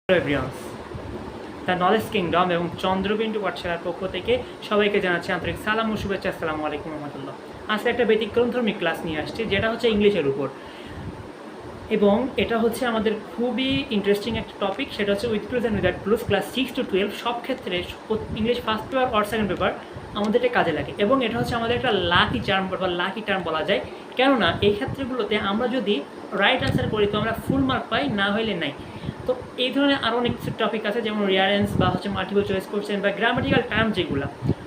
Hello everyone, the knowledge kingdom এবং চন্দ্রবিন্দু পাঠশালার পক্ষ থেকে সবাইকে জানাচ্ছি আন্তরিক সালাম ও শুভেচ্ছা। আসসালামু আলাইকুম রহমতুল্লাহ। আজকে একটা ব্যতিক্রমধর্মী ক্লাস নিয়ে আসছি, যেটা হচ্ছে ইংলিশের উপর, এবং এটা হচ্ছে আমাদের খুবই ইন্টারেস্টিং একটা টপিক। সেটা হচ্ছে with clues and without clues, class 6 to 12 সব ক্ষেত্রে English first paper or second paper আমাদের এটা কাজে লাগে, এবং এটা হচ্ছে আমাদের একটা লাকি চার্ম বা লাকি টার্ম বলা যায়। কেননা এই ক্ষেত্রগুলোতে আমরা যদি রাইট অ্যান্সার করি তো আমরা ফুল মার্ক পাই, না হইলে নাই। তো এই ধরনের আরও অনেক কিছু টপিক আছে, যেমন রিয়ারেন্স বা হচ্ছে মাল্টিপল চয়েস কোশ্চেন বা গ্রামাটিক্যাল টার্ম যেগুলো,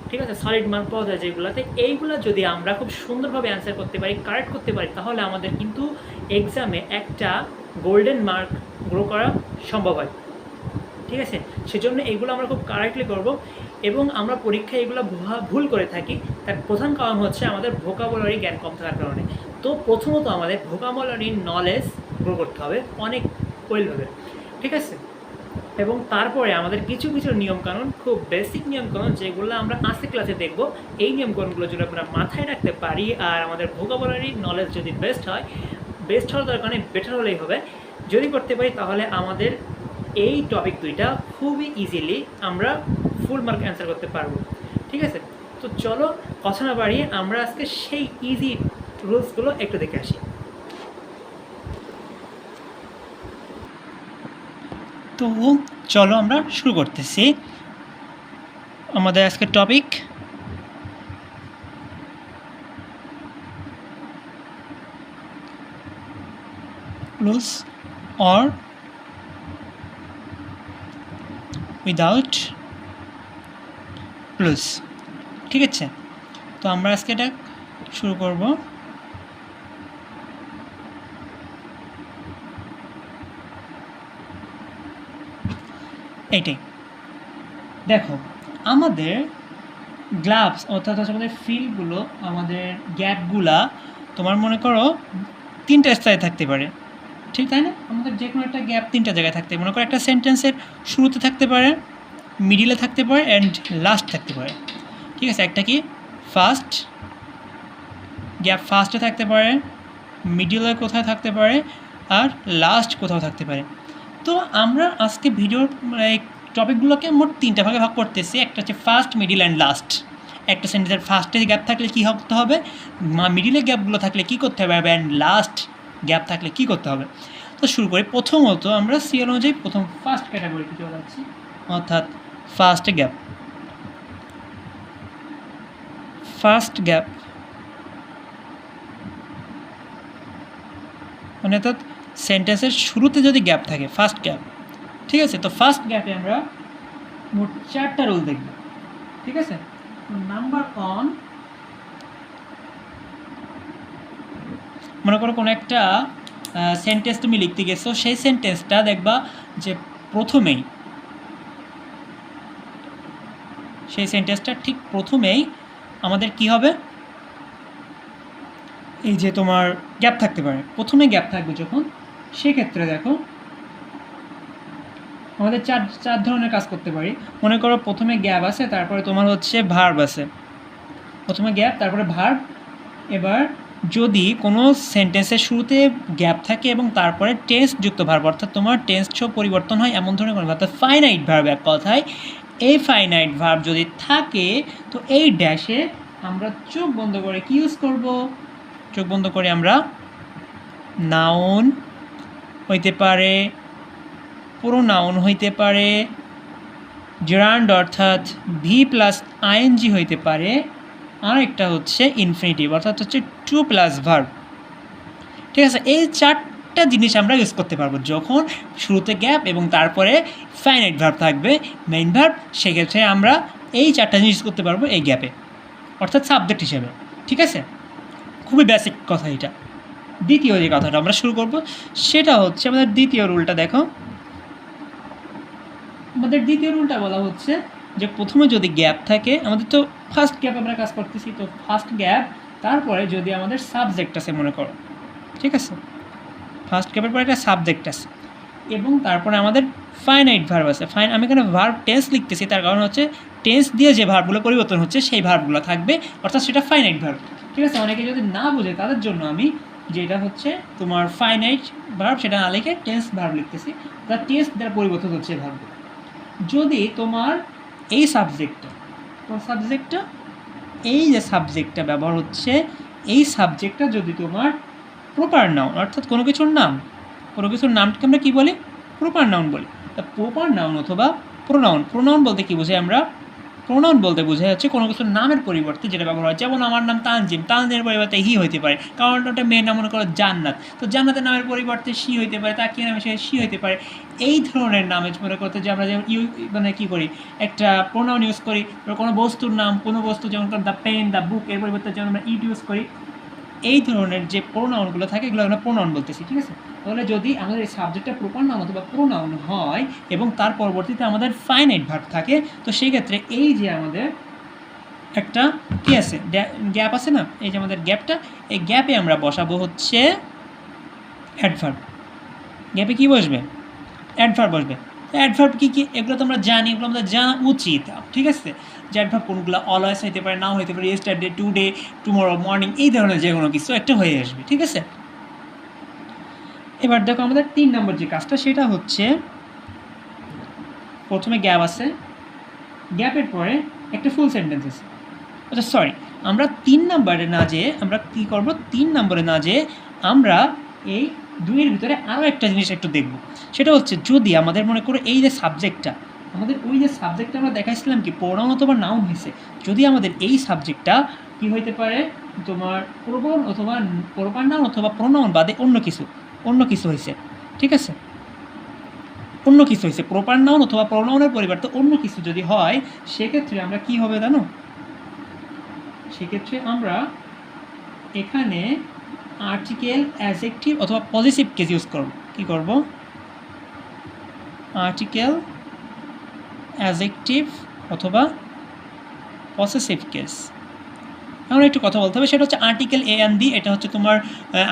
ঠিক আছে, সলিড মার্ক পাওয়া যায় যেগুলোতে, এইগুলো যদি আমরা খুব সুন্দরভাবে অ্যান্সার করতে পারি, কারেক্ট করতে পারি, তাহলে আমাদের কিন্তু এক্সামে একটা গোল্ডেন মার্ক গ্রো করা সম্ভব হয়। ঠিক আছে, সেজন্য এইগুলো আমরা খুব কারেক্টলি করব। এবং আমরা পরীক্ষায় এগুলো ভুল করে থাকি, তার প্রধান কারণ হচ্ছে আমাদের ভোকাবুলারি জ্ঞান কম থাকার কারণে। তো প্রথমত আমাদের ভোকাবুলারি নলেজ গ্রো করতে হবে অনেক ওয়েলভাবে, ঠিক আছে। এবং তারপরে আমাদের কিছু কিছু নিয়মকানুন, খুব বেসিক নিয়মকানুন, যেগুলো আমরা আজকে ক্লাসে দেখব। এই নিয়মকানুনগুলো যদি আমরা মাথায় রাখতে পারি আর আমাদের ভোকাবুলারি নলেজ যদি বেস্ট হয়, বেস্ট হওয়ার দরকার নেই, বেটার হলেই হবে, যদি করতে পারি, তাহলে আমাদের এই টপিক দুইটা খুবই ইজিলি আমরা ফুল মার্ক অ্যান্সার করতে পারবো। ঠিক আছে, তো চলো কথা না বাড়িয়ে আমরা আজকে সেই ইজি রুলসগুলো একটু দেখে আসি। তো চলো আমরা শুরু করতেছি আমাদের আজকের topic. Rules or without rules, ঠিক আছে। তো আমরা আজকে এটা শুরু করব। এইটাই দেখো, আমাদের গ্লাভস অর্থাৎ হচ্ছে আমাদের ফিলগুলো, আমাদের গ্যাপগুলা, তোমার মনে করো তিনটা স্থানে থাকতে পারে, ঠিক তাই না? আমাদের যে কোনো একটা গ্যাপ তিনটা জায়গায় থাকতে পারে। মনে করো একটা সেন্টেন্সের শুরুতে থাকতে পারে, মিডিলে থাকতে পারে, অ্যান্ড লাস্ট থাকতে পারে, ঠিক আছে। একটা কি ফার্স্ট গ্যাপ, ফার্স্টে থাকতে পারে, মিডিলে কোথাও থাকতে পারে, আর লাস্ট কোথাও থাকতে পারে। তো আমরা আজকে ভিডিওর টপিকগুলোকে মোট তিনটা ভাগে ভাগ করতেছি। একটা হচ্ছে ফার্স্ট, মিডিল অ্যান্ড লাস্ট। একটা সেন্টেন্সের ফার্স্টে গ্যাপ থাকলে কী করতে হবে, মিডিলে গ্যাপগুলো থাকলে কী করতে হবে, অ্যান্ড লাস্ট গ্যাপ থাকলে কী করতে হবে। তো শুরু করি। প্রথমত আমরা সিএল অনুযায়ী প্রথম ফার্স্ট ক্যাটাগরিতে চলে যাচ্ছি, অর্থাৎ ফার্স্ট গ্যাপ। ফার্স্ট গ্যাপ মানে অর্থাৎ সেন্টেন্সের শুরুতে যদি গ্যাপ থাকে, ফার্স্ট গ্যাপ, ঠিক আছে। তো ফার্স্ট গ্যাপে আমরা মোট 4টা রুল দেখব, ঠিক আছে। নাম্বার ওয়ান, মনে করো কোনো একটা সেন্টেন্স তুমি লিখতে গেছো, সেই সেন্টেন্সটা দেখবা যে প্রথমেই, সেই সেন্টেন্সটা ঠিক প্রথমেই আমাদের কি হবে, এই যে তোমার গ্যাপ থাকতে পারে, প্রথমে গ্যাপ থাকবে যখন, সেক্ষেত্রে দেখো আমাদের চার ধরনের কাজ করতে পারি। মনে করো প্রথমে গ্যাপ আছে, তারপরে তোমার হচ্ছে ভার্ব আছে, প্রথমে গ্যাপ তারপরে ভার্ব। এবার যদি কোনো সেন্টেন্সের শুরুতে গ্যাপ থাকে এবং তারপরে টেন্স যুক্ত ভার্ব, অর্থাৎ তোমার টেন্সও পরিবর্তন হয় এমন ধরনের কোনো, অর্থাৎ ফাইনাইট ভার্ব এক কথায়, এই ফাইনাইট ভার্ব যদি থাকে, তো এই ড্যাশে আমরা চোখ বন্ধ করে কি ইউজ করব, চোখ বন্ধ করে আমরা নাউন হইতে পারে, প্রোনাউন হইতে পারে, জারান্ড অর্থাৎ ভি প্লাস আইএনজি হইতে পারে, আরেকটা হচ্ছে ইনফিনিটিভ অর্থাৎ হচ্ছে টু প্লাস ভার্ব, ঠিক আছে। এই চারটা জিনিস আমরা ইউজ করতে পারবো যখন শুরুতে গ্যাপ এবং তারপরে ফাইনাইট ভার্ব থাকবে, মেইন ভার্ব। সেক্ষেত্রে আমরা এই চারটা জিনিস ইউজ করতে পারবো এই গ্যাপে, অর্থাৎ সাবজেক্ট হিসেবে, ঠিক আছে। খুবই বেসিক কথা এটা। দ্বিতীয় যে কথাটা আমরা শুরু করব সেটা হচ্ছে আমাদের দ্বিতীয় রুলটা। দেখো, আমাদের দ্বিতীয় রুলটা বলা হচ্ছে যে প্রথমে যদি গ্যাপ থাকে, আমাদের তো ফার্স্ট গ্যাপ আমরা কাজ করতেছি, তো ফার্স্ট গ্যাপ তারপরে যদি আমাদের সাবজেক্ট আছে মনে করো, ঠিক আছে, ফার্স্ট গ্যাপের পরে একটা সাবজেক্ট আছে এবং তারপরে আমাদের ফাইনাইট ভার্ব আছে। আমি এখানে ভার্ব টেন্স লিখতেছি, তার কারণ হচ্ছে টেন্স দিয়ে যে ভার্বগুলো পরিবর্তন হচ্ছে সেই ভার্বগুলো থাকবে, অর্থাৎ সেটা ফাইনাইট ভার্ব, ঠিক আছে। অনেকে যদি না বুঝে তাদের জন্য আমি যেটা হচ্ছে তোমার ফাইনাইট ভার্ব, সেটা না লিখে টেন্স ভার্ব লিখতেছি, তার টেন্স দ্বারা পরিবর্তন হচ্ছে ভার্বগুলো। যদি তোমার এই সাবজেক্টটা, কোন সাবজেক্টটা, এই যে সাবজেক্টটা ব্যবহার হচ্ছে, এই সাবজেক্টটা যদি তোমার প্রপার নাউন, অর্থাৎ কোনো কিছুর নাম, কোনো কিছুর নামকে আমরা কী বলি? প্রপার নাউন বলি। তা প্রপার নাউন অথবা প্রোনাউন, প্রোনাউন বলতে কী বোঝাই আমরা? প্রোনাউন বলতে বোঝায় হচ্ছে কোনো কিছুর নামের পরিবর্তে যেটা ব্যবহার হয়। যেমন আমার নাম তানজিম, তানজিমের পরিবর্তে হি হইতে পারে, কারণ ওটা মেয়ের নাম মনে করো জান্নাত, তো জান্নাতের নামের পরিবর্তে শি হইতে পারে, তাকিয়া নামে সে শি হইতে পারে। এই ধরনের নামে মনে করতে যে আমরা যেমন মানে কী করি, একটা প্রোনাউন ইউজ করি, কোনো বস্তুর নাম, কোনো বস্তু যেমন দ্য পেন, দ্য বুক, এর পরিবর্তে যেমন আমরা ইট ইউজ করি, এই ধরনের যে প্রোনাউনগুলো থাকে এগুলো আমরা প্রোনাউন বলতেছি, ঠিক আছে? তাহলে যদি আমাদের এই সাবজেক্টটা প্রপার নাউন অথবা প্রোনাউন হয় এবং তার পরবর্তীতে আমাদের ফাইনাইট ভার্ব থাকে, তো সেই ক্ষেত্রে এই যে আমাদের একটা কী আছে, গ্যাপ আছে না, এই যে আমাদের গ্যাপটা, এই গ্যাপে আমরা বসাবো হচ্ছে অ্যাডভার্ব। গ্যাপে কী বসবে? অ্যাডভার্ব বসবে। অ্যাডভার্ব কী কী এগুলো তো আমরা জানি, এগুলো আমাদের জানা উচিত, ঠিক আছে? যে অ্যাডভার্ব কোনগুলো, অলওয়েজ হইতে পারে, নাও হইতে পারে, ইয়েস্টারডে, টুডে, টুমরো, মর্নিং, এই ধরনের যে কোনো কিছু একটা হয়ে আসবে, ঠিক আছে? এবার দেখো আমাদের 3 নম্বর যে কাজটা, সেটা হচ্ছে প্রথমে গ্যাপ আছে, গ্যাপের পরে একটা ফুল সেন্টেন্স আছে। আচ্ছা সরি, আমরা 3 নম্বরে না যেয়ে আমরা কী করবো, 3 নম্বরে না যেয়ে আমরা এই 2-এর ভিতরে আরও একটা জিনিস একটু দেখব। সেটা হচ্ছে যদি আমাদের মনে করো এই যে সাবজেক্টটা, আমাদের ওই যে সাবজেক্টটা আমরা দেখাইছিলাম কি প্রোনাউন অথবা নাউন হয়েছে, যদি আমাদের এই সাবজেক্টটা কী হইতে পারে, তোমার প্রোনাউন অথবা প্রপার নাউন অথবা প্রোনাউন বাদে অন্য কিছু হয়েছে, ঠিক আছে? অন্য কিছু হয়েছে, প্রপার নাউন অথবা প্রোনাউনের পরিবর্তে অন্য কিছু যদি হয়, সেক্ষেত্রে আমরা কি হবে জানো? সেক্ষেত্রে আমরা এখানে আর্টিকেল, অ্যাডজেক্টিভ অথবা পজিটিভ কেস ইউজ করব। কী করব? আর্টিকেল, অ্যাডজেক্টিভ অথবা পসেসিভ কেস। এখন একটু কথা বলতে হবে, সেটা হচ্ছে আর্টিকেল এ অ্যান্ড দি, এটা হচ্ছে তোমার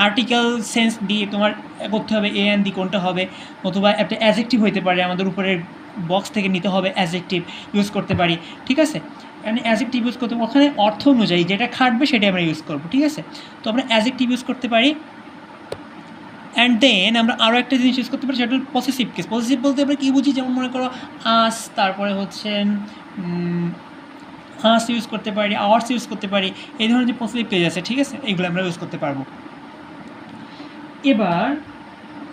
আর্টিকেল সেন্স দিয়ে তোমার করতে হবে এ অ্যান্ড দি কোনটা হবে, অথবা একটা অ্যাডজেক্টিভ হইতে পারে, আমাদের উপরের বক্স থেকে নিতে হবে, অ্যাডজেক্টিভ ইউজ করতে পারি, ঠিক আছে? মানে অ্যাডজেক্টিভ ইউজ করতে ওখানে অর্থ অনুযায়ী যেটা খাটবে সেটাই আমরা ইউজ করবো, ঠিক আছে? তো আমরা অ্যাডজেক্টিভ ইউজ করতে পারি। অ্যান্ড দেন আমরা আরও একটা জিনিস ইউজ করতে পারি, সেটা হল পসেসিভ কেস। পসেসিভ বলতে আমরা কী বুঝি, যেমন মনে করো আস, তারপরে হচ্ছে আস ইউজ করতে পারি, আওয়ার্স ইউজ করতে পারি, এই ধরনের যে পসেসিভ কেস আছে, ঠিক আছে, এইগুলো আমরা ইউজ করতে পারবো। এবার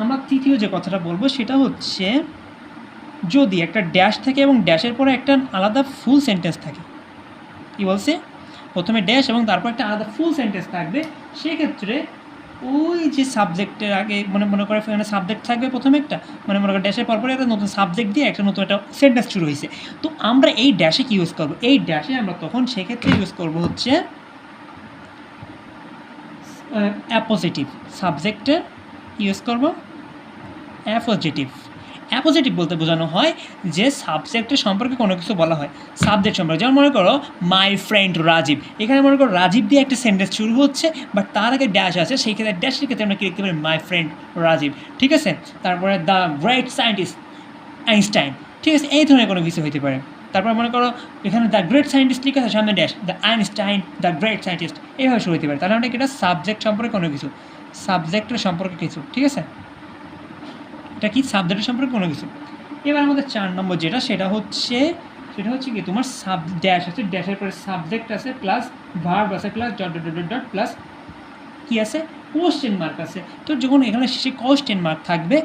আমরা তৃতীয় যে কথাটা বলবো সেটা হচ্ছে যদি একটা ড্যাশ থাকে এবং ড্যাশের পরে একটা আলাদা ফুল সেন্টেন্স থাকে। কী বলছে? প্রথমে ড্যাশ এবং তারপর একটা আলাদা ফুল সেন্টেন্স থাকবে, সেক্ষেত্রে ওই যে সাবজেক্টের আগে মনে করে এখানে সাবজেক্ট থাকবে প্রথমে একটা, মনে করে ড্যাশের পরপরে একটা নতুন সাবজেক্ট দিয়ে একটা নতুন একটা সেন্টেন্স শুরু হয়েছে। তো আমরা এই ড্যাশে কী ইউজ করবো? এই ড্যাশে আমরা তখন সেক্ষেত্রে ইউজ করবো হচ্ছে অ্যাপোজিটিভ। সাবজেক্টের ইউজ করবো অ্যাপোজিটিভ। অ্যাপোজিটিভ বলতে বোঝানো হয় যে সাবজেক্টের সম্পর্কে কোনো কিছু বলা হয়, সাবজেক্ট সম্পর্কে। যেমন মনে করো মাই ফ্রেন্ড রাজীব, এখানে মনে করো রাজীব দিয়ে একটা সেন্টেন্স শুরু হচ্ছে, বাট তার আগে ড্যাশ আছে, সেই ক্ষেত্রে ড্যাশের ক্ষেত্রে আমরা কী লিখতে পারি? মাই ফ্রেন্ড রাজীব, ঠিক আছে? তারপরে দ্য গ্রেট সায়েন্টিস্ট আইনস্টাইন, ঠিক আছে? এই ধরনের কোনো কিছু হতে পারে। তারপর মনে করো এখানে দ্য গ্রেট সায়েন্টিস্ট লিখে আছে, সামনে dash, the Einstein, the great scientist, এইভাবে শুরু হতে পারে। তাহলে আমরা এটা সাবজেক্ট সম্পর্কে কোনো কিছু, সাবজেক্টের সম্পর্কে কিছু, ঠিক আছে? এটা কি? সাবজেক্টের সম্পর্কে কোনো কিছু। এবার আমাদের 4 নম্বর যেটা, সেটা হচ্ছে কি তোমার ড্যাশ আছে, ড্যাশের পরে সাবজেক্ট আছে, প্লাস ভার্ব আছে, plus dot dot dot dot plus কী আছে? কোশ্চেন মার্ক আছে। তো যখন এখানে শেষে কোশ্চেন মার্ক থাকবে,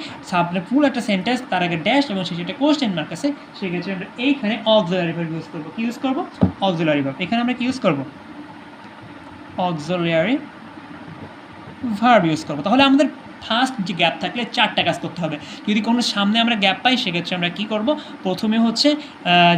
ফুল একটা সেন্টেন্স, তার আগে ড্যাশ এবং শেষে একটা কোশ্চেন মার্ক আছে, সেক্ষেত্রে আমরা এইখানে অক্সিলারি ভার্ব ইউজ করবো। কী ইউজ করবো? Auxiliary verb. এখানে আমরা কী ইউজ করবো? অক্সিলারি ভার্ব ইউজ করবো। তাহলে আমাদের ফার্স্ট যে গ্যাপ থাকলে 4টা কাজ করতে হবে। যদি কোনো সামনে আমরা গ্যাপ পাই, সেক্ষেত্রে আমরা কী করব? প্রথমে হচ্ছে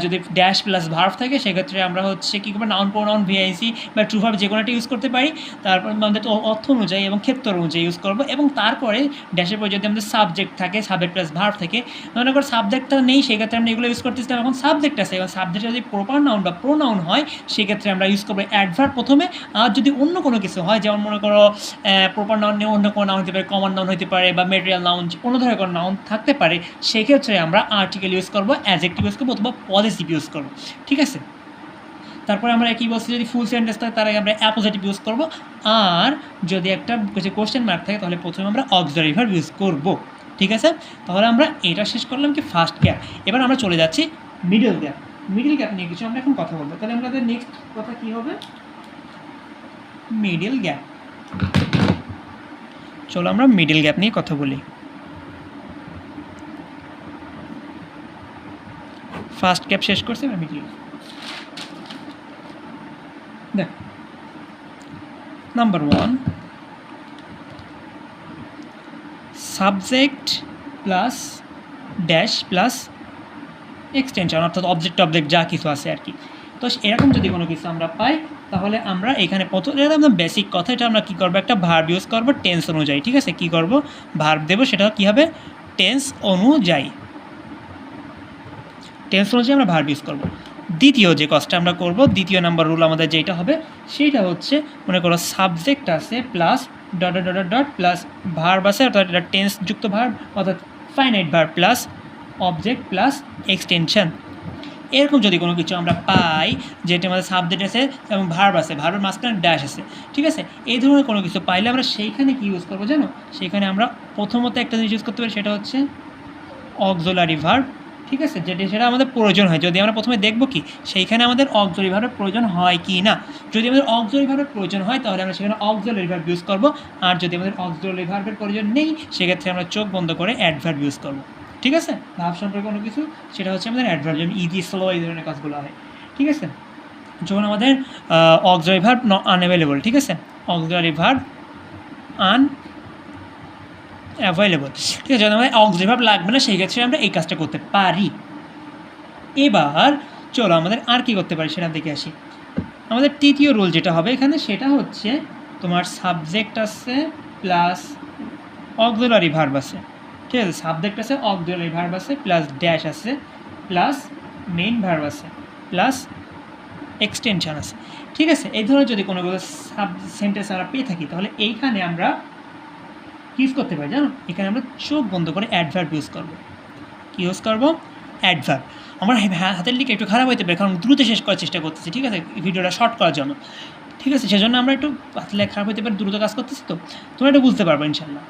যদি ড্যাশ প্লাস ভার্ব থাকে, সেক্ষেত্রে আমরা হচ্ছে কী করবো? নাউন, প্রোনাউন, ভিআইসি বা ট্রু ভার্ব যে কোনো একটা ইউজ করতে পারি। তারপর আমাদের অর্থ অনুযায়ী এবং ক্ষেত্র অনুযায়ী ইউজ করবো। এবং তারপরে ড্যাশের পরে যদি আমাদের সাবজেক্ট থাকে, সাবজেক্ট প্লাস ভার্ব থাকে, মনে করো সাবজেক্টটা নেই, সেক্ষেত্রে আমরা এগুলো ইউজ করতেছিলাম। এখন সাবজেক্ট আছে, এবং সাবজেক্ট যদি প্রপার নাউন বা প্রোনাউন হয়, সেক্ষেত্রে আমরা ইউজ করবো অ্যাডভার্ব প্রথমে। আর যদি অন্য কোনো কিছু হয়, যেমন মনে করো প্রপার নাউন নিয়ে অন্য কোনো নাউন হতে পারে, কমন নাউন হতে পারে, বা মেটেরিয়াল নাউন, কোনো ধরনের কোনো নাউন থাকতে পারে, সেক্ষেত্রে আমরা আর্টিকেল ইউজ করবো, অ্যাডজেক্টিভ ইউজ করবো, অথবা পজিটিভ ইউজ করবো, ঠিক আছে? তারপরে আমরা কি বলছি, যদি ফুল সেন্টেন্স থাকে তার আগে আমরা অ্যাপোজিটিভ ইউজ করব, আর যদি একটা কোশ্চেন মার্ক থাকে তাহলে প্রথমে আমরা অক্সিলারি ভার্ব ইউজ করব। ঠিক আছে, তাহলে আমরা এটা শেষ করলাম কি ফার্স্ট গ্যাপ। এবার আমরা চলে যাচ্ছি মিডল গ্যাপ। মিডল গ্যাপ নিয়ে কিছু আমরা এখন কথা বলবো। তাহলে আমাদের নেক্সট কথা কি হবে, মিডল গ্যাপ। চলো আমরা মিডল গ্যাপ নিয়ে কথা বলি। ফার্স্ট গ্যাপ শেষ করছি, এবার মিডল গ্যাপ। দেখ, number 1, subject plus dash plus extension, অর্থাৎ অবজেক্ট যা কিছু আছে আর কি। তো এরকম যদি কোনো কিছু আমরা পাই তাহলে আমরা এখানে একদম বেসিক কথা, এটা আমরা কী করবো, একটা ভার্ব ইউজ করবো টেন্স অনুযায়ী। ঠিক আছে, কী করবো, ভার্ব দেবো, সেটা কী হবে, টেন্স অনুযায়ী। টেন্স অনুযায়ী আমরা ভার্ব ইউজ করবো। দ্বিতীয় যে কাজটা আমরা করব, দ্বিতীয় নাম্বার রুল আমাদের যেটা হবে সেটা হচ্ছে, মনে করো সাবজেক্ট আছে plus dot dot dot dot plus verb আছে, অর্থাৎ এটা টেন্স যুক্ত ভার্ব, অর্থাৎ finite verb plus object plus extension. এরকম যদি কোনো কিছু আমরা পাই যেটা আমাদের সাবজেক্ট আছে এবং ভার্ব আছে, ভার্বের মাঝখানে ড্যাশ আছে, ঠিক আছে, এই ধরনের কোনো কিছু পাইলে আমরা সেইখানে কি ইউজ করবো জানো, সেইখানে আমরা প্রথমত একটা জিনিস ইউজ করতে পারি, সেটা হচ্ছে অক্সিলারি ভার্ব। ঠিক আছে, সেটা আমাদের প্রয়োজন হয়, যদি আমরা প্রথমে দেখব কি সেইখানে আমাদের অক্সিলারি ভার্বের প্রয়োজন হয় কি না। যদি আমাদের অক্সিলারি ভার্বের প্রয়োজন হয় তাহলে আমরা সেখানে অক্সিলারি ভার্ব ইউজ করব, আর যদি আমাদের অক্সিলারি ভার্বের প্রয়োজন নেই সেক্ষেত্রে আমরা চোখ বন্ধ করে অ্যাডভার্ব ইউজ করব। ঠিক আছে, ভাব সম্পর্কে কোনো কিছু সেটা হচ্ছে আমাদের অ্যাডভার্ব, যেমন ইজি, স্লো, এই ধরনের কাজগুলো হয়। ঠিক আছে, যখন আমাদের অক্সিলারি ভার্ব আনঅ্যাভেলেবল, ঠিক আছে, অক্সিলারি ভার্ব অ্যাভেলেবল, ঠিক আছে, যখন আমাদের অক্সিলারি ভার্ব লাগবে না সেই ক্ষেত্রে আমরা এই কাজটা করতে পারি। এবার চলো আমাদের আর কি করতে পারি সেটা দেখে আসি। আমাদের তৃতীয় রুল যেটা হবে এখানে সেটা হচ্ছে তোমার সাবজেক্ট আছে প্লাস অক্সিলারি ভার্ব আছে। ঠিক আছে, সাবজেক্ট আছে, অক্সিলারি ভার্ব আছে, প্লাস ড্যাশ আছে, প্লাস মেইন ভার্ব আছে, প্লাস এক্সটেনশন আছে। ঠিক আছে, এই ধরনের যদি কোনোগুলো সেন্টেন্স আমরা পেয়ে থাকি তাহলে এইখানে আমরা ইউজ করতে পারি জানো, এখানে আমরা চোখ বন্ধ করে অ্যাডভার্ব ইউজ করবো। কী ইউজ করবো, অ্যাডভার্ব। আমার হাতের লিখে একটু খারাপ হইতে পারে কারণ দ্রুত শেষ করার চেষ্টা করতেছি, ঠিক আছে, ভিডিওটা শর্ট করার জন্য। ঠিক আছে, সেজন্য আমরা একটু হাতের লেখা খারাপ হইতে পারে, দ্রুত কাজ করতেছি, তো তোমরা এটা বুঝতে পারবো ইনশাল্লাহ।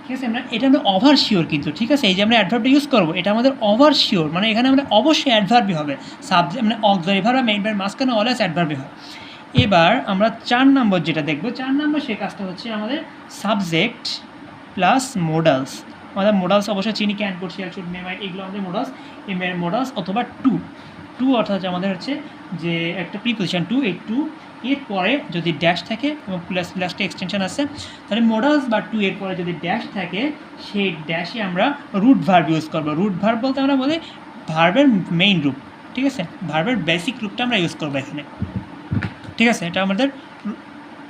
ঠিক আছে, এটা আমরা ওভার শিওর কিন্তু, ঠিক আছে, এই যে আমরা অ্যাডভার্বটা ইউজ করবো এটা আমাদের ওভার শিওর, মানে এখানে আমরা অবশ্যই অ্যাডভার্বই হবে, সাবজেক্ট মানে অক্সিলারি ভার্ব আর মেইন ভার্ব মাঝখানে অলওয়েজ অ্যাডভার্বই হয়। এবার আমরা 4 নম্বর যেটা দেখবো, 4 নম্বর সেই কাজটা হচ্ছে আমাদের সাবজেক্ট প্লাস মোডালস। আমাদের মোডালস অবশ্যই চিনি, ক্যান, কুড, শ্যাল, শুড, মে, মাইট, এগুলো আমাদের মোডালস। এই মোডালস অথবা টু অর্থাৎ আমাদের হচ্ছে যে একটা প্রিপোজিশন টু, এই টু এর পরে যদি ড্যাশ থাকে এবং প্লাসটা এক্সটেনশন আছে, তাহলে মোডালস বা টু এর পরে যদি ড্যাশ থাকে সেই ড্যাশে আমরা রুট ভার্ব ইউজ করবো। রুট ভার্ব বলতে আমরা বলি ভার্বের মেইন রূপ, ঠিক আছে, ভার্বের বেসিক রূপটা আমরা ইউজ করবো এখানে। ঠিক আছে, এটা আমাদের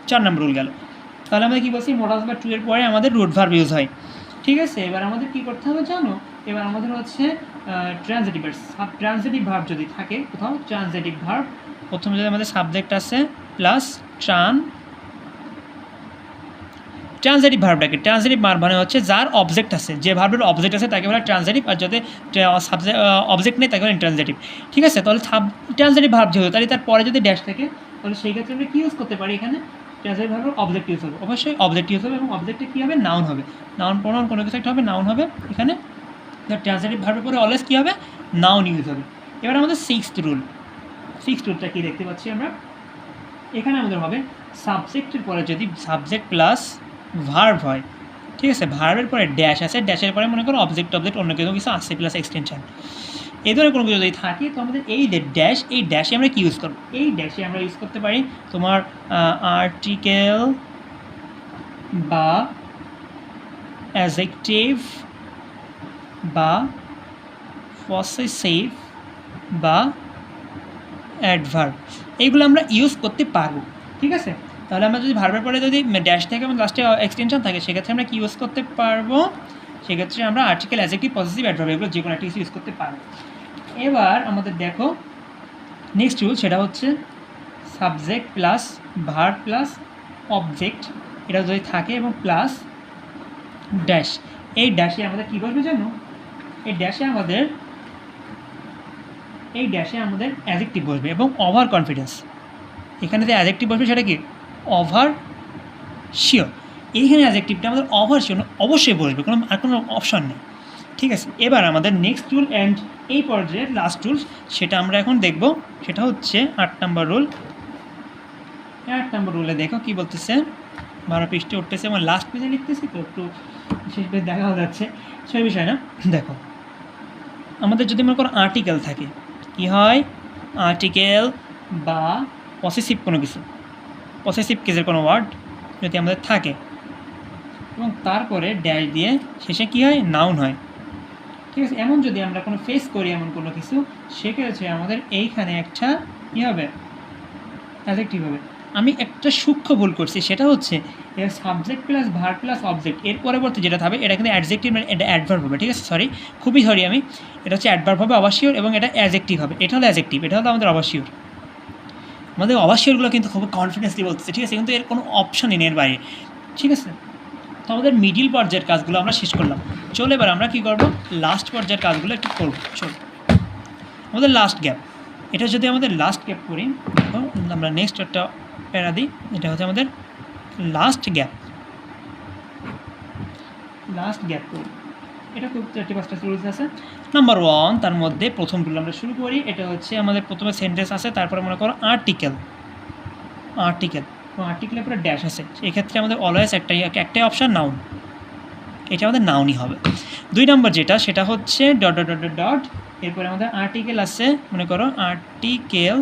4 নম্বর রুল গেল। তাহলে আমরা কী বলছি, মোডালস বা টু এর পরে আমাদের রুট ভার্ব ইউজ হয়। ঠিক আছে, এবার আমাদের কী করতে হবে জানো, এবার আমাদের হচ্ছে ট্রান্সিটিভ ভার্ব যদি থাকে কোথাও, ট্রান্সিটিভ ভার্ব প্রথমে যদি আমাদের সাবজেক্ট আছে প্লাস ট্রান্সিটিভ ভার্বটাকে, ট্রান্সিটিভ ভার্ব মানে হচ্ছে যার অবজেক্ট আছে, যে ভার্বের অবজেক্ট আছে তাকে বলে ট্রান্সিটিভ, আর যদি অবজেক্ট নেই তাকে বলে ইন্ট্রান্সিটিভ। ঠিক আছে, তাহলে ট্রান্সিটিভ ভার্ব যেহেতু তাহলে তার পরে যদি ড্যাশ থাকে তাহলে সেই ক্ষেত্রে আমরা কী ইউজ করতে পারি, এখানে ট্রান্সিটিভ ভার্বের অবজেক্ট ইউজ হবে, অবশ্যই অবজেক্ট ইউজ হবে, এবং অবজেক্টে কী হবে, নাউন হবে, নাউন প্রোনাউন কোনো কিছু একটা হবে, নাউন হবে এখানে। ট্রান্সিটিভ ভার্বের পরে অলওয়েজ কী হবে, নাউন ইউজ হবে। এবার আমাদের সিক্সথ রুলটা কী দেখতে পাচ্ছি আমরা, এখানে আমাদের হবে সাবজেক্টের পরে যদি সাবজেক্ট প্লাস ভার্ব হয়, ঠিক আছে, ভার্বের পরে ড্যাশ আছে, ড্যাশের পরে মনে করো অবজেক্ট অন্য কিছু আছে প্লাস এক্সটেনশন, এই ধরনের কোনো কিছু যদি থাকে তো আমাদের এই ড্যাশ, এই ড্যাশে আমরা কী ইউজ করবো, এই ড্যাশে আমরা ইউজ করতে পারি তোমার আর্টিকেল বা অ্যাডজেক্টিভ বা পসেসিভ বা অ্যাডভার্ব, এইগুলো আমরা ইউজ করতে পারবো। ঠিক আছে, তাহলে আমরা যদি ভার্বের পরে যদি ড্যাশ থাকে এবং লাস্টে এক্সটেনশন থাকে সেক্ষেত্রে আমরা কি ইউজ করতে পারবো, সেক্ষেত্রে আমরা আর্টিকেল, অ্যাডজেক্টিভ, পসেসিভ, অ্যাডভার্ব এগুলো যে কোনো একটা কিছু ইউজ করতে পারবো। এবার আমাদের দেখো নেক্সট রুল, সেটা হচ্ছে subject plus verb plus object, এটা যদি থাকে এবং প্লাস ড্যাশ, এই ড্যাশে আমাদের কী বলবে জানো, এই ড্যাশে আমাদের অ্যাডজেক্টিভ বসবে এবং ওভার কনফিডেন্স। এখানে যে অ্যাডজেক্টিভ বসবে সেটা কি ওভার শিওর। এইখানে অ্যাডজেক্টিভটা আমাদের ওভার শিওর অবশ্যই বসবে, আর কোনো অপশন নেই। ঠিক আছে, এবার আমাদের নেক্সট রুল অ্যান্ড এই পর্যায়ের লাস্ট রুল সেটা আমরা এখন দেখব। সেটা হচ্ছে 8 নম্বর রুল। 8 নম্বর রুলে দেখো কি বলতেছে, 12 পৃষ্ঠে উঠতেছে, আমার লাস্ট পেজে লিখতেছি তো একটু শেষ পেজ দেখাও যাচ্ছে, সেই বিষয় না। দেখো আমাদের যদি মনে করো আর্টিকেল থাকে, কি হয় আর্টিকেল বা পসেসিভ কোনো কিছু, পসেসিভ কেসের কোনো ওয়ার্ড যদি আমাদের থাকে এবং তারপরে ড্যাশ দিয়ে শেষে কী হয় নাউন হয়। ঠিক আছে, এমন যদি আমরা কোনো ফেস করি এমন কোনো কিছু, সেক্ষেত্রে আমাদের এইখানে একটা কী হবে অ্যাডজেক্টিভ হবে। আমি একটা সূক্ষ্ম ভুল করছি, সেটা হচ্ছে এর subject plus verb plus object, এর পরবর্তী যেটা হবে এটা কিন্তু অ্যাডজেক্টিভ, এটা অ্যাডভার্ব হবে। ঠিক আছে, খুবই সরি আমি, এটা হচ্ছে অ্যাডভার্ব হবে অবশ্যই, এবং এটা অ্যাডজেক্টিভ হবে। এটা হলো অ্যাডজেক্টিভ, এটা হলো আমাদের অবশ্যই। আমাদের অবশ্যইগুলো কিন্তু খুব কনফিডেন্সলি বলতেছে, ঠিক আছে, কিন্তু এর কোনো অপশানই নেই এর বাইরে। ঠিক আছে, তো আমাদের মিডিল পর্যায়ের কাজগুলো আমরা শেষ করলাম। চলো এবার আমরা কী করবো, লাস্ট পর্যায়ের কাজগুলো একটু করবো। চলো আমাদের লাস্ট গ্যাপ, এটা যদি আমাদের লাস্ট গ্যাপ করি, দেখো আমরা নেক্সট একটা প্যারা দিই, এটা হচ্ছে আমাদের লাস্ট গ্যাপ। লাস্ট গ্যাপ করি, এটা খুব 4-5টা রুলস আছে। নাম্বার 1, তার মধ্যে প্রথম রুল আমরা শুরু করি, এটা হচ্ছে আমাদের প্রথমে সেন্টেন্স আছে, তারপরে মনে করো আর্টিকেল, এবং আর্টিকেলের পরে ড্যাশ আছে, এক্ষেত্রে আমাদের অলওয়েজ একটাই অপশান নাউন, এটা আমাদের নাউনই হবে। 2 নম্বর যেটা, সেটা হচ্ছে ডট ডট ডট ডট, এরপরে আমাদের আর্টিকেল আছে, মনে করো আর্টিকেল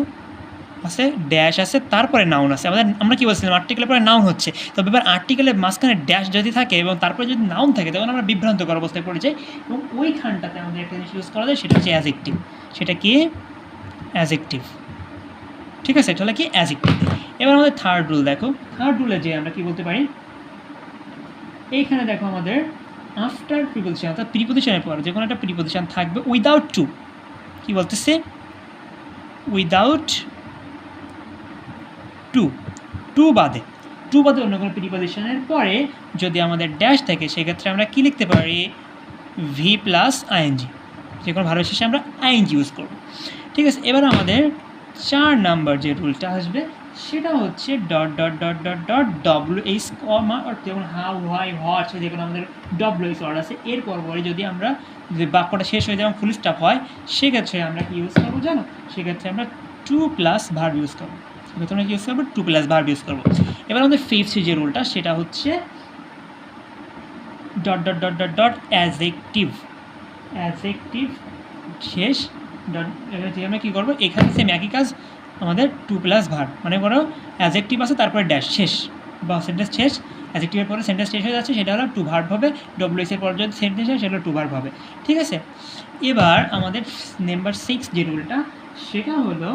আছে, ড্যাশ আছে, তারপরে নাউন আছে। আমরা কী বলছিলাম, আর্টিকেলের পরে নাউন হচ্ছে, তবে এবার আর্টিকেলের মাঝখানে ড্যাশ যদি থাকে এবং তারপরে যদি নাউন থাকে, তখন আমরা বিভ্রান্তকর অবস্থায় পড়ে যাই, এবং ওইখানটাতে আমাদের একটা জিনিস ইউজ করা যায়, সেটা হচ্ছে অ্যাডজেক্টিভ। সেটা কি অ্যাডজেক্টিভ, ঠিক আছে, এটা হলো কি অ্যাডজেক্টিভ। এবার আমাদের থার্ড রুল দেখো, থার্ড রুলে যে আমরা কি বলতে পারি, এইখানে দেখো আমাদের আফটার প্রিপোজিশন, অর্থাৎ প্রিপোজিশনের পর যে কোনো একটা প্রিপোজিশন থাকবে উইদাউট টু, কি বলতেছে উইদাউট টু বাদে অন্য কোনো প্রিপোজিশনের পরে যদি আমাদের ড্যাশ থাকে, সেক্ষেত্রে আমরা কি লিখতে পারি ভি প্লাস আইএনজি, যে কোনো ভার্বের শেষে আমরা আইএনজি ইউজ করব। ঠিক আছে, এবার আমাদের 4 নাম্বার যে রুলটা আসবে, সেটা হচ্ছে dot dot dot dot dot WH comma, অর্থাৎ যেমন হাউ হোয়াই হোয়াট, যে কোনো আমাদের ডব্লিউএইচ ওয়ার্ড আছে, এরপর পরে যদি আমরা যদি বাক্যটা শেষ হয়ে যেমন ফুল স্টপ হয়, সেক্ষেত্রে আমরা কি ইউজ করবো জানো, সেক্ষেত্রে আমরা টু প্লাস ভার্ব ইউজ করবো। তোমরা কি ইউজ করবো, টু প্লাস ভার্ব ইউজ করবো। এবার আমাদের ফিফথ যে রুলটা, সেটা হচ্ছে dot dot dot dot dot adjective শেষ ডট, আমরা কী করবো, এখানে সেম একই কাজ, আমাদের টু প্লাস ভার্ব, মানে বলো অ্যাডজেক্টিভ আছে তারপরে ড্যাশ শেষ, বা সেন্টেন্স শেষ, অ্যাডজেক্টিভের পরে সেন্টেন্স শেষ হয়ে যাচ্ছে, সেটা হলো টু ভার্ব হবে, ডব্লিউএসের পর যদি সেন্টেন্স হয় সেটা টু ভার্ব হবে। ঠিক আছে, এবার আমাদের নাম্বার 6 যে রুলটা, সেটা হলো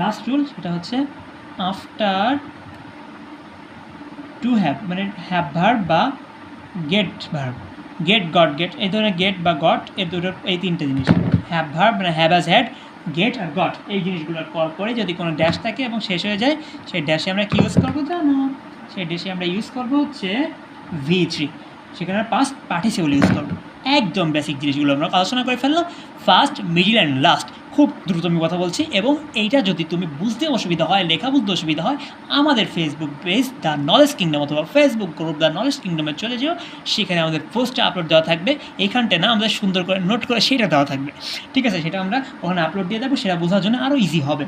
লাস্ট রুল, সেটা হচ্ছে আফটার টু হ্যাভ, মানে হ্যাভ ভার্ব বা get verb, get got get, এই ধরনের গেট বা গট, এর দুটোর এই তিনটে জিনিস, হ্যাভ ভার্ব মানে হ্যাভ অ্যাজ হ্যাড, গেট আর গট, এই জিনিসগুলোর পরে যদি কোনো ড্যাশ থাকে এবং শেষ হয়ে যায়, সেই ড্যাশে আমরা কী ইউজ করবো জানো, সেই ড্যাশে আমরা ইউজ করবো হচ্ছে V3, সেখানে পাস্ট পার্টিসিপল ইউজ করবো। একদম বেসিক জিনিসগুলো আমরা আলোচনা করে ফেললাম, ফার্স্ট, মিডিল অ্যান্ড লাস্ট। খুব দ্রুত আমি কথা বলছি, এবং এইটা যদি তুমি বুঝতে অসুবিধা হয়, লেখা বুঝতে অসুবিধা হয়, আমাদের Facebook page the knowledge kingdom অথবা ফেসবুক গ্রুপ দ্য নলেজ কিংডমে চলে যেও, সেখানে আমাদের পোস্টে আপলোড দেওয়া থাকবে, এইখানটা না আমাদের সুন্দর করে নোট করে সেটা দেওয়া থাকবে। ঠিক আছে, সেটা আমরা ওখানে আপলোড দিয়ে দেবো, সেটা বোঝার জন্য আরও ইজি হবে।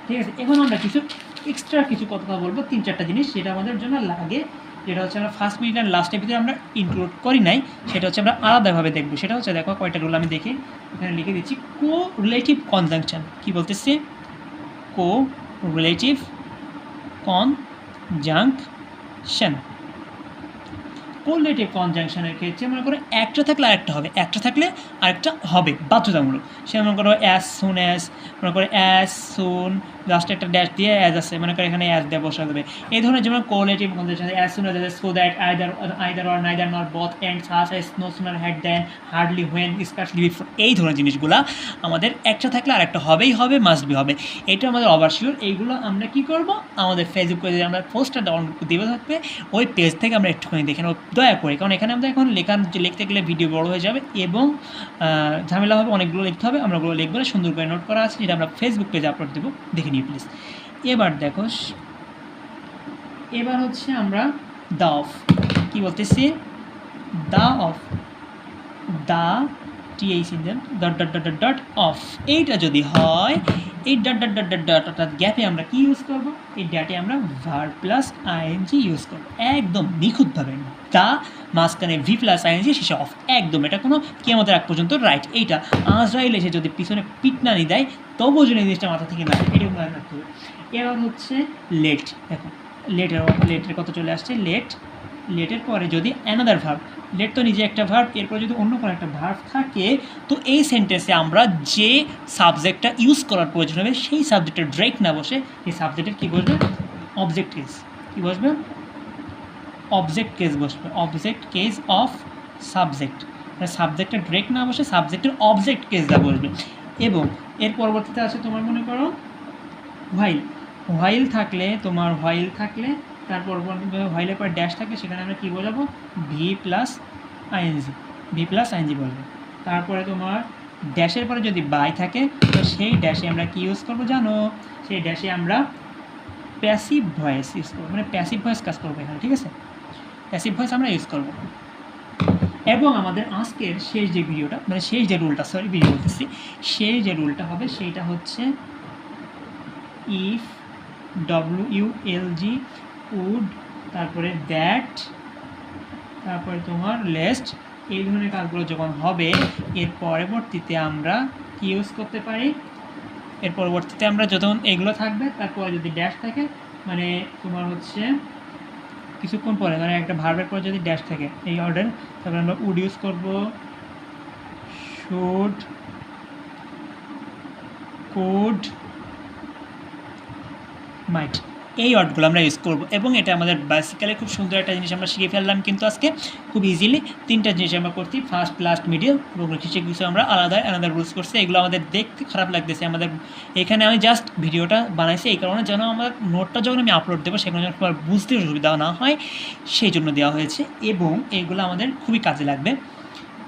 ঠিক আছে, এখন আমরা কিছু এক্সট্রা কিছু কথা বলবো, 3-4টা জিনিস সেটা আমাদের জন্য লাগে, যেটা হচ্ছে আমরা ফার্স্ট, মিডিল অ্যান্ড লাস্টের ভিতরে আমরা ইনক্লুড করি নাই, সেটা হচ্ছে আমরা আলাদাভাবে দেখবো। সেটা হচ্ছে দেখো কয়টা রুল আমি দেখি, এখানে লিখে দিচ্ছি। কো রিলেটিভ কনজাংশন, কী বলতেছি, কো রিলেটিভ কনজাংশন, কোরিলেটিভ কনজাংশনের ক্ষেত্রে মনে করো একটা থাকলে আরেকটা হবে, একটা থাকলে আরেকটা হবে বাধ্যতামূলক। সে মনে করো অ্যাজ সুন অ্যাজ, মনে করো অ্যাজ সুন লাস্টে একটা ড্যাশ দিয়ে অ্যাজ আছে, মনে করো এখানে অ্যাজ দিয়ে বসা দেবে। এই ধরনের যেমন correlative conjunction, as soon as, so that, either or neither not both, and such as, no sooner had than, hardly, when, specially before, এই ধরনের জিনিসগুলো আমাদের একটা থাকলে আরেকটা হবেই হবে, মাস্ট বি হবে, এটা আমাদের অবশ্যই। এইগুলো আমরা কী করবো, আমাদের ফেসবুক পেজে আমরা পোস্টটা ডাউনলোড দেওয়া থাকবে, ওই পেজ থেকে আমরা একটুখানি দেখে নেব দয়া করে, কারণ এখানে আমরা এখন লিখতে গেলে ভিডিও বড় হয়ে যাবে এবং ঝামেলা হবে, অনেকগুলো লিখতে হবে, আমরা ওগুলো লিখবো না, সুন্দর করে নোট করা আছে, যেটা আমরা ফেসবুক পেজে আপলোড দেবো, দেখে নিয়ে প্লিজ। এবার দেখো, এবার হচ্ছে আমরা দ্য অফ কী বলতেছি, the of, the TH in then dot dot dot dot dot of. এইটা যদি হয়, এই dot dot dot dot dot অর্থাৎ গ্যাপে আমরা কি ইউজ করবো, এই ড্যাটে আমরা ভার্ব প্লাস আইএনজি ইউজ করবো একদম নিখুঁতভাবে। দা মাঝখানে ভি প্লাস আইএনজি, শেষে অফ, একদম এটা কোনো কি আমাদের আগ পর্যন্ত রাইট। এইটা আজরাইল এসে যদি পিছনে পিটনানি দেয় তবুও যদি জিনিসটা মাথা থেকে না, এটা মনে রাখতে হবে। এবার হচ্ছে লেট, দেখো লেটের কত চলে আসছে, লেটের পরে যদি অ্যানাদার ভার্ব, লেট তো নিজে একটা ভার্ব, এরপরে যদি অন্য কোনো একটা ভার্ব থাকে, তো এই সেন্টেন্সে আমরা যে সাবজেক্টটা ইউজ করার প্রয়োজন হবে সেই সাবজেক্টের ড্রেক না বসে এই সাবজেক্টের কী বসবে, অবজেক্ট কেস, কী বসবে, অবজেক্ট কেস বসবে, অবজেক্ট কেস অফ সাবজেক্ট, মানে সাবজেক্টের ড্রেক না বসে সাবজেক্টের অবজেক্ট কেসটা বসবে। এবং এর পরবর্তীতে আছে তোমার মনে করো হোয়াইল থাকলে, তোমার হোয়াইল থাকলে তারপর হোয়াইলের পর ড্যাশ থাকে, সেখানে আমরা কী বোঝাবো, ভি প্লাস আইএনজি বলবো। তারপরে তোমার ড্যাশের পরে যদি বাই থাকে, তো সেই ড্যাশে আমরা কী ইউজ করবো জানো, সেই ড্যাশে আমরা প্যাসিভ ভয়েস ইউজ করবো, মানে প্যাসিভ ভয়েস কাজ করবো এখানে, ঠিক আছে, প্যাসিভ ভয়েস আমরা ইউজ করবো। এবং আমাদের আজকের শেষ যে ভিডিওটা, মানে শেষ যে রুলটা, ভিডিও বলতেছি, সেই যে রুলটা হবে সেইটা হচ্ছে ইফ, WULG, উড, তারপরে দ্যাট, তারপরে তোমার লেস্ট, এই ধরনের কাজগুলো যখন হবে এর পরবর্তীতে আমরা কি ইউজ করতে পারি, এর পরবর্তীতে আমরা যখন এগুলো থাকবে তারপরে যদি ড্যাশ থাকে, মানে তোমার হচ্ছে কিছুক্ষণ পরে, মানে একটা ভার্বের পর যদি ড্যাশ থাকে এই অর্ডার, তারপরে আমরা উড ইউজ করবো, শুড, কুড, মাইট, এই ওয়ার্ডগুলো আমরা ইউজ করবো। এবং এটা আমাদের বেসিক্যালি খুব সুন্দর একটা জিনিস আমরা শিখে ফেললাম কিন্তু আজকে খুব ইজিলি। তিনটা জিনিস আমরা করছি, ফার্স্ট, লাস্ট, মিডিল, এবং কিছু আমরা আলাদা রুলস করছি। এগুলো আমাদের দেখতে খারাপ লাগতেছে আমাদের, এখানে আমি জাস্ট ভিডিওটা বানাইছি এই কারণে যেন আমার নোটটা যখন আমি আপলোড দেবো সেখানে যেন বুঝতে সুবিধা না হয় সেই জন্য দেওয়া হয়েছে। এবং এইগুলো আমাদের খুবই কাজে লাগবে।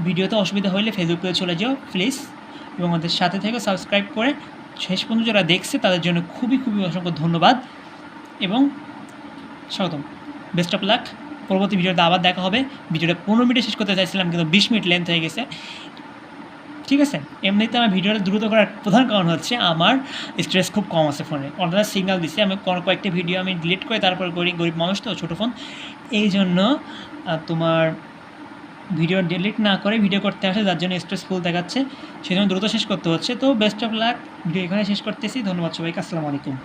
ভিডিওতে অসুবিধা হলে ফেসবুক পেজে চলে যাও প্লিজ, এবং আমাদের সাথে থেকে সাবস্ক্রাইব করে শেষ পর্যন্ত যারা দেখছে তাদের জন্য খুবই অসংখ্য ধন্যবাদ এবং স্বাগতম। Best of luck. পরবর্তী ভিডিওতে আবার দেখা হবে। ভিডিওটা 15 মিনিটে শেষ করতে চাইছিলাম কিন্তু 20 মিনিট লেন্থ হয়ে গেছে, ঠিক আছে। এমনিতে আমার ভিডিওটা দ্রুত করার প্রধান কারণ হচ্ছে আমার স্ট্রেস খুব কম আছে ফোনে, অর্ডার সিগন্যাল দিচ্ছে, আমি কয়েকটা ভিডিও আমি ডিলিট করে তারপর করি, গরিব মানুষ তো, ছোটো ফোন, এই জন্য তোমার ভিডিও ডিলিট না করে ভিডিও করতে আসে, যার জন্য স্ট্রেসফুল দেখাচ্ছে, সেই জন্য দ্রুত শেষ করতে হচ্ছে। তো বেস্ট অফ লাক, ভিডিও এখানে শেষ করতেছি। ধন্যবাদ সবাইকে, আসসালামু আলাইকুম।